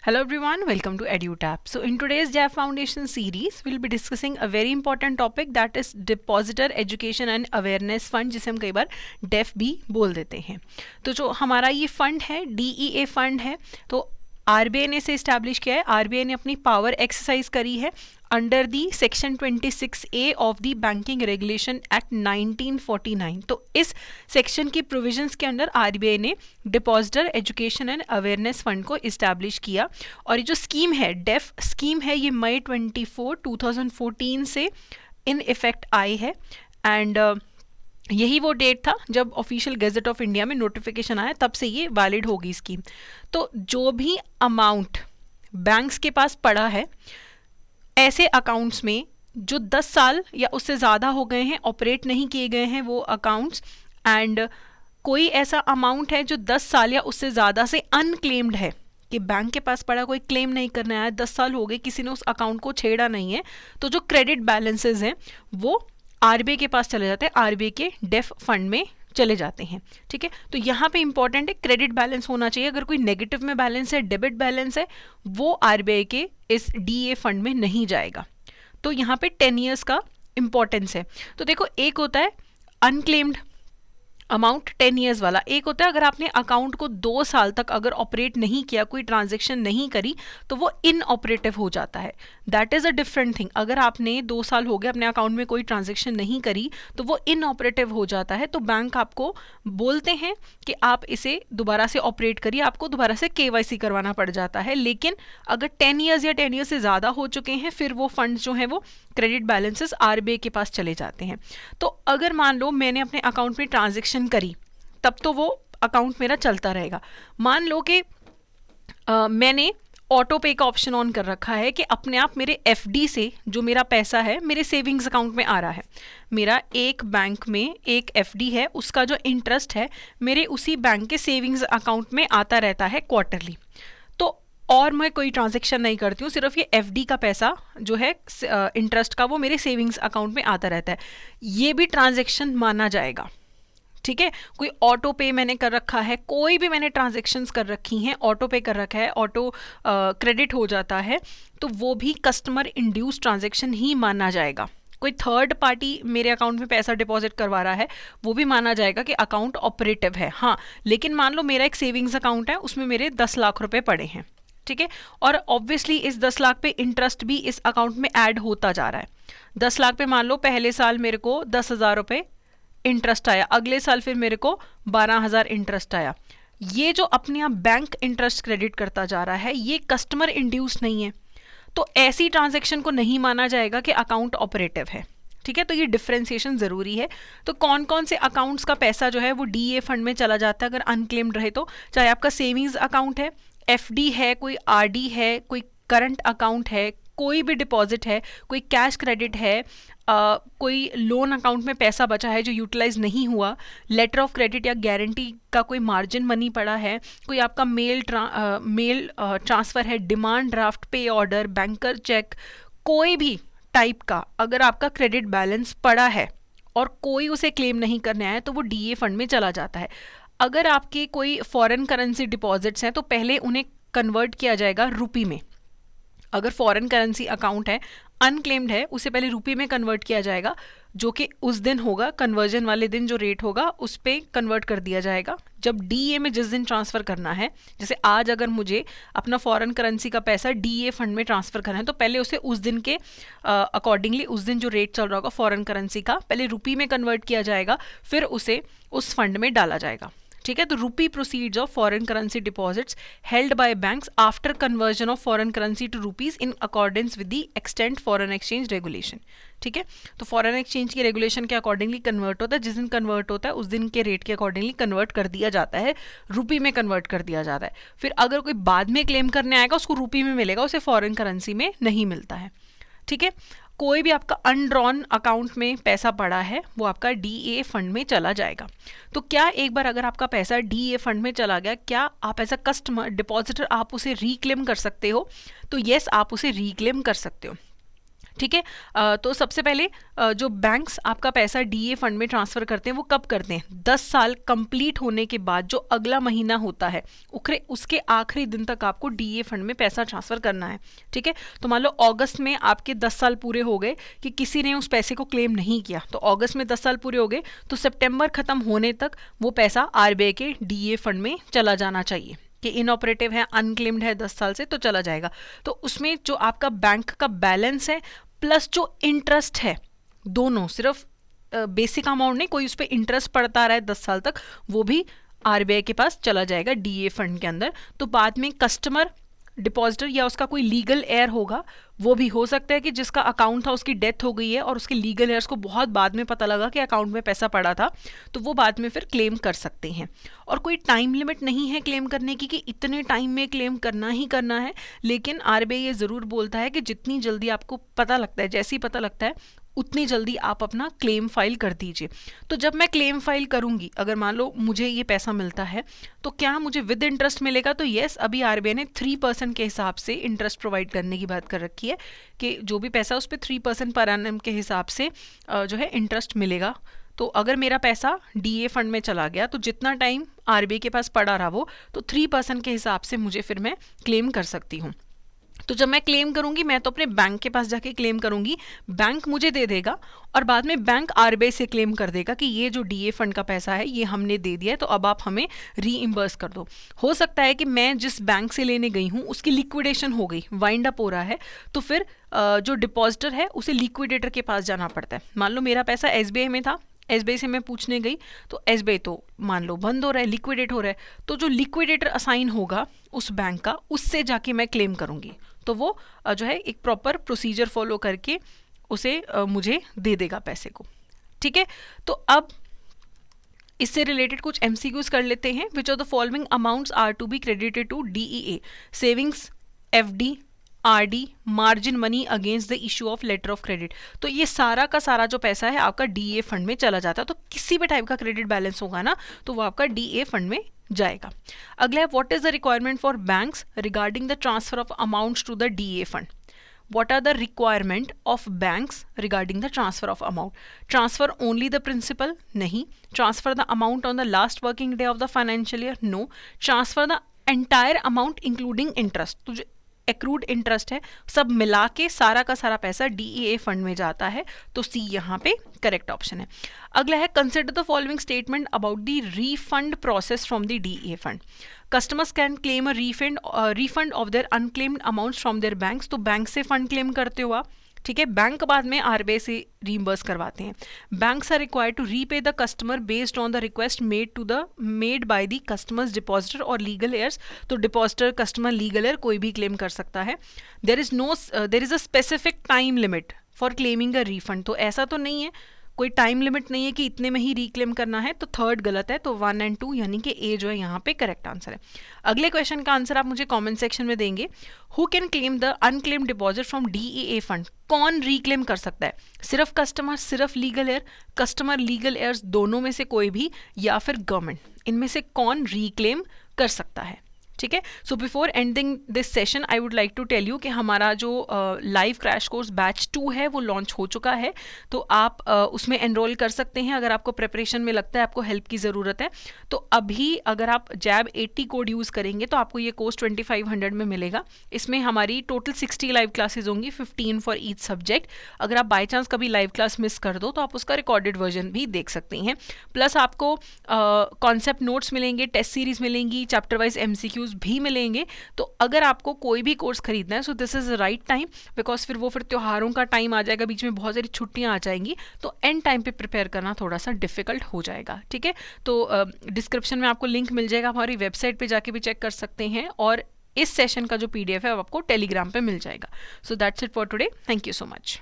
Hello everyone, welcome to EduTap. So in today's JAF Foundation series, we'll be discussing a very important topic that is Depositor Education and Awareness Fund, जिसे हम कई बार def भी बोल देते हैं. तो जो हमारा ये फंड है, DEA फंड है, तो आरबीआई ने इसे इस्टेब्लिश किया है. आरबीआई ने अपनी पावर एक्सरसाइज करी है under the section 26A of the banking regulation act 1949. तो इस सेक्शन की प्रोविजंस के अंडर आरबीआई ने depositor education and awareness fund को इस्टेब्लिश किया. और ये जो स्कीम है, डेफ स्कीम है, ये मई 24, 2014 से इन इफेक्ट आई है. एंड यही वो डेट था जब ऑफिशियल गैजेट ऑफ इंडिया में नोटिफिकेशन आया, तब से ये वैलिड होगी स्कीम. तो जो भी अमाउंट बैंक्स के पास पड़ा है, ऐसे अकाउंट्स में जो 10 साल या उससे ज़्यादा हो गए हैं, ऑपरेट नहीं किए गए हैं वो अकाउंट्स, एंड कोई ऐसा अमाउंट है जो 10 साल या उससे ज़्यादा से अनक्लेम्ड है कि बैंक के पास पड़ा, कोई क्लेम नहीं करना है, 10 साल हो गए, किसी ने उस अकाउंट को छेड़ा नहीं है, तो जो क्रेडिट बैलेंसेस हैं वो आरबीआई के पास चले जाते हैं, आरबीआई के डेफ फंड में चले जाते हैं. ठीक है, तो यहाँ पे इंपॉर्टेंट है क्रेडिट बैलेंस होना चाहिए. अगर कोई नेगेटिव में बैलेंस है, डेबिट बैलेंस है, वो आरबीआई के इस डीए फंड में नहीं जाएगा. तो यहाँ पे 10 ईयर्स का इंपॉर्टेंस है. तो देखो, एक होता है अनक्लेम्ड अमाउंट 10 ईयर्स वाला, एक होता है अगर आपने अकाउंट को 2 साल तक अगर ऑपरेट नहीं किया, कोई ट्रांजेक्शन नहीं करी, तो वो इनऑपरेटिव हो जाता है. That is a different thing. अगर आपने 2 साल हो गए अपने अकाउंट में कोई ट्रांजेक्शन नहीं करी, तो वो इनऑपरेटिव हो जाता है. तो बैंक आपको बोलते हैं कि आप इसे दोबारा से ऑपरेट करिए, आपको दोबारा से केवाईसी करवाना पड़ जाता है. लेकिन अगर 10 ईयर्स या 10 ईयर्स से ज़्यादा हो चुके हैं, फिर वो फंड्स जो हैं वो क्रेडिट बैलेंसेस आरबीआई के पास चले जाते हैं. तो अगर मान लो मैंने अपने अकाउंट में ट्रांजेक्शन करी, तब तो वो अकाउंट मेरा चलता रहेगा. मान लो कि मैंने ऑटो पे का ऑप्शन ऑन कर रखा है कि अपने आप मेरे एफडी से जो मेरा पैसा है मेरे सेविंग्स अकाउंट में आ रहा है. मेरा एक बैंक में एक एफडी है, उसका जो इंटरेस्ट है मेरे उसी बैंक के सेविंग्स अकाउंट में आता रहता है क्वार्टरली. तो और मैं कोई ट्रांजेक्शन नहीं करती हूँ, सिर्फ ये एफडी का पैसा जो है इंटरेस्ट का वो मेरे सेविंग्स अकाउंट में आता रहता है. ये भी ट्रांजेक्शन माना जाएगा. ठीक है, कोई ऑटो पे मैंने कर रखा है, कोई भी मैंने ट्रांजेक्शन्स कर रखी हैं, ऑटो पे कर रखा है, ऑटो क्रेडिट हो जाता है, तो वो भी कस्टमर इंड्यूस ट्रांजेक्शन ही माना जाएगा. कोई थर्ड पार्टी मेरे अकाउंट में पैसा डिपॉजिट करवा रहा है, वो भी माना जाएगा कि अकाउंट ऑपरेटिव है. हाँ, लेकिन मान लो मेरा एक सेविंग्स अकाउंट है, उसमें मेरे 10 लाख रुपए पड़े हैं. ठीक है, और ऑब्वियसली इस 10 लाख पे इंटरेस्ट भी इस अकाउंट में ऐड होता जा रहा है. 10 लाख पे मान लो पहले साल मेरे को 10,000 रुपये इंटरेस्ट आया, अगले साल फिर मेरे को 12,000 इंटरेस्ट आया. ये जो अपने आप बैंक इंटरेस्ट क्रेडिट करता जा रहा है, ये कस्टमर इंड्यूस नहीं है, तो ऐसी ट्रांजैक्शन को नहीं माना जाएगा कि अकाउंट ऑपरेटिव है. ठीक है, तो ये डिफ्रेंसिएशन ज़रूरी है. तो कौन कौन से अकाउंट्स का पैसा जो है वो डीए फंड में चला जाता है अगर अनक्लेम्ड रहे, तो चाहे आपका सेविंग्स अकाउंट है, एफडी है, कोई आरडी है, कोई करंट अकाउंट है, कोई भी डिपॉजिट है, कोई कैश क्रेडिट है, कोई लोन अकाउंट में पैसा बचा है जो यूटिलाइज नहीं हुआ, लेटर ऑफ क्रेडिट या गारंटी का कोई मार्जिन मनी पड़ा है, कोई आपका मेल ट्रांसफ़र है, डिमांड ड्राफ्ट, पे ऑर्डर, बैंकर चेक, कोई भी टाइप का अगर आपका क्रेडिट बैलेंस पड़ा है और कोई उसे क्लेम नहीं करने आया, तो वो डीए फंड में चला जाता है. अगर आपके कोई फॉरेन करेंसी डिपॉजिट्स हैं, तो पहले उन्हें कन्वर्ट किया जाएगा रुपी में. अगर फॉरेन करेंसी अकाउंट है, अनक्लेम्ड है, उसे पहले रुपये में कन्वर्ट किया जाएगा, जो कि उस दिन होगा, कन्वर्जन वाले दिन जो रेट होगा उस पर कन्वर्ट कर दिया जाएगा. जब डीए में जिस दिन ट्रांसफ़र करना है, जैसे आज अगर मुझे अपना फॉरेन करेंसी का पैसा डीए फंड में ट्रांसफ़र करना है, तो पहले उसे उस दिन के अकॉर्डिंगली, उस दिन जो रेट चल रहा होगा फॉरेन करेंसी का, पहले रुपये में कन्वर्ट किया जाएगा, फिर उसे उस फंड में डाला जाएगा. ठीक है, तो rupee proceeds of foreign currency deposits held by banks after conversion of foreign currency to rupees in accordance with the extent foreign exchange regulation. ठीक है, तो फॉरेन एक्सचेंज की रेगुलेशन के अकॉर्डिंगली कन्वर्ट होता है, जिस दिन कन्वर्ट होता है उस दिन के रेट के अकॉर्डिंगली कन्वर्ट कर दिया जाता है, रुपी में कन्वर्ट कर दिया जाता है. फिर अगर कोई बाद में क्लेम करने आएगा, उसको रुपी में मिलेगा, उसे फॉरेन करेंसी में नहीं मिलता है. ठीक है, कोई भी आपका अनड्रॉन अकाउंट में पैसा पड़ा है, वो आपका डीए फंड में चला जाएगा. तो क्या एक बार अगर आपका पैसा डीए फंड में चला गया, क्या आप एज अ कस्टमर डिपॉजिटर आप उसे रीक्लेम कर सकते हो? तो येस, आप उसे रीक्लेम कर सकते हो. ठीक है। तो सबसे पहले जो बैंक्स आपका पैसा डीए फंड में ट्रांसफ़र करते हैं वो कब करते हैं? 10 साल कंप्लीट होने के बाद जो अगला महीना होता है उसके आखिरी दिन तक आपको डीए फंड में पैसा ट्रांसफ़र करना है। ठीक है। तो मान लो अगस्त में आपके 10 साल पूरे हो गए कि किसी ने उस पैसे को क्लेम नहीं किया, तो अगस्त में 10 साल पूरे हो गए तो सितंबर खत्म होने तक वो पैसा आरबीआई के डीए फंड में चला जाना चाहिए कि इनऑपरेटिव है, अनक्लेम्ड है 10 साल से, तो चला जाएगा। तो उसमें जो आपका बैंक का बैलेंस है प्लस जो इंटरेस्ट है, दोनों, सिर्फ बेसिक अमाउंट नहीं, कोई उस पर इंटरेस्ट पड़ता रहा है 10 साल तक, वो भी आरबीआई के पास चला जाएगा डीए फंड के अंदर। तो बाद में कस्टमर, डिपॉजिटर या उसका कोई लीगल एयर होगा, वो भी हो सकता है कि जिसका अकाउंट था उसकी डेथ हो गई है और उसके लीगल एयर्स को बहुत बाद में पता लगा कि अकाउंट में पैसा पड़ा था, तो वो बाद में फिर क्लेम कर सकते हैं। और कोई टाइम लिमिट नहीं है क्लेम करने की कि इतने टाइम में क्लेम करना ही करना है, लेकिन आरबीआई ये ज़रूर बोलता है कि जितनी जल्दी आपको पता लगता है, जैसे ही पता लगता है उतनी जल्दी आप अपना क्लेम फाइल कर दीजिए। तो जब मैं क्लेम फाइल करूंगी, अगर मान लो मुझे ये पैसा मिलता है तो क्या मुझे विद इंटरेस्ट मिलेगा? तो येस, अभी आरबीआई ने 3% के हिसाब से इंटरेस्ट प्रोवाइड करने की बात कर रखी है कि जो भी पैसा उस पर 3% पर एनम के हिसाब से जो है इंटरेस्ट मिलेगा। तो अगर मेरा पैसा डीए फंड में चला गया तो जितना टाइम आरबीआई के पास पड़ा रहा वो, तो 3% के हिसाब से मुझे फिर मैं क्लेम कर सकती हूँ। तो जब मैं क्लेम करूंगी, मैं तो अपने बैंक के पास जाके क्लेम करूंगी, बैंक मुझे दे देगा और बाद में बैंक आरबीआई से क्लेम कर देगा कि ये जो डीए फंड का पैसा है ये हमने दे दिया है, तो अब आप हमें रीइम्बर्स कर दो। हो सकता है कि मैं जिस बैंक से लेने गई हूँ उसकी लिक्विडेशन हो गई, वाइंड अप हो रहा है, तो फिर जो डिपॉजिटर है उसे लिक्विडेटर के पास जाना पड़ता है। मान लो मेरा पैसा एसबीआई में था, एसबीआई से मैं पूछने गई तो एसबीआई तो मान लो बंद हो रहा है, लिक्विडेट हो रहा है, तो जो लिक्विडेटर असाइन होगा उस बैंक का, उससे जाके मैं क्लेम करूंगी। तो वो जो है एक प्रॉपर प्रोसीजर फॉलो करके उसे मुझे दे देगा पैसे को। ठीक है। तो अब इससे रिलेटेड कुछ एमसीक्यूज कर लेते हैं। Which of the following amounts are to be credited to DEA? Savings, FD, RD, margin money against the issue of letter of credit. तो ये सारा का सारा जो पैसा है आपका डीए फंड में चला जाता है। तो किसी भी टाइप का क्रेडिट बैलेंस होगा ना, तो वो आपका डीए फंड में जाएगा। अगला है, what is the requirement for banks regarding the transfer of amounts to the DA fund? What are the requirement of banks regarding the transfer of amount? Transfer only the principal? नहीं. Transfer the amount on the last working day of the financial year? No. Transfer the entire amount including interest? तो जो accrued interest है सब मिला के सारा का सारा पैसा डीईए फंड में जाता है, तो सी यहाँ पे करेक्ट ऑप्शन है। अगला है, consider the following statement about the refund process from the DEA fund. Customers can claim a refund of their unclaimed amounts from their banks। तो बैंक से फंड क्लेम करते हो आप, ठीक है, बैंक बाद में आरबीआई से रीइंबर्स करवाते हैं। Banks are required to repay the customer based on the request made by the customers depositor और लीगल एयर्स। तो डिपॉजिटर, कस्टमर, लीगल एयर कोई भी क्लेम कर सकता है। There is a specific time limit for claiming a refund. तो ऐसा तो नहीं है, कोई टाइम लिमिट नहीं है कि इतने में ही रिक्लेम करना है, तो थर्ड गलत है। तो 1 और 2 यानी कि ए जो है यहाँ पे करेक्ट आंसर है। अगले क्वेश्चन का आंसर आप मुझे कमेंट सेक्शन में देंगे। Who can claim the unclaimed deposit from DEA fund? कौन रिक्लेम कर सकता है? सिर्फ कस्टमर, सिर्फ legal heir, customer, legal heirs दोनों में से कोई भी, या फिर गवर्नमेंट? इनमें से कौन रिक्लेम कर सकता है? ठीक है। So before ending this session I would like to tell you कि हमारा जो लाइव क्रैश कोर्स बैच 2 है वो लॉन्च हो चुका है, तो आप उसमें एनरोल कर सकते हैं अगर आपको प्रिपरेशन में लगता है आपको हेल्प की ज़रूरत है। तो अभी अगर आप जैब 80 कोड यूज़ करेंगे तो आपको ये कोर्स 2500 में मिलेगा। इसमें हमारी टोटल 60 लाइव क्लासेज होंगी, 15 फॉर ईच सब्जेक्ट। अगर आप बाई चांस कभी लाइव क्लास मिस कर दो तो आप उसका रिकॉर्डेड वर्जन भी देख सकते हैं। प्लस आपको कॉन्सेप्ट नोट्स मिलेंगे, टेस्ट सीरीज मिलेंगी, चैप्टर वाइज MCQs भी मिलेंगे। तो अगर आपको कोई भी कोर्स खरीदना है, so this is the right time, because फिर त्योहारों का टाइम आ जाएगा, बीच में बहुत सारी छुट्टियां आ जाएंगी, तो एंड टाइम पे प्रिपेयर करना थोड़ा सा डिफिकल्ट हो जाएगा। ठीक है। तो डिस्क्रिप्शन में आपको लिंक मिल जाएगा, हमारी वेबसाइट पे जाके भी चेक कर सकते हैं, और इस सेशन का जो PDF है वो आपको टेलीग्राम पे मिल जाएगा। So that's it for today. Thank you so much.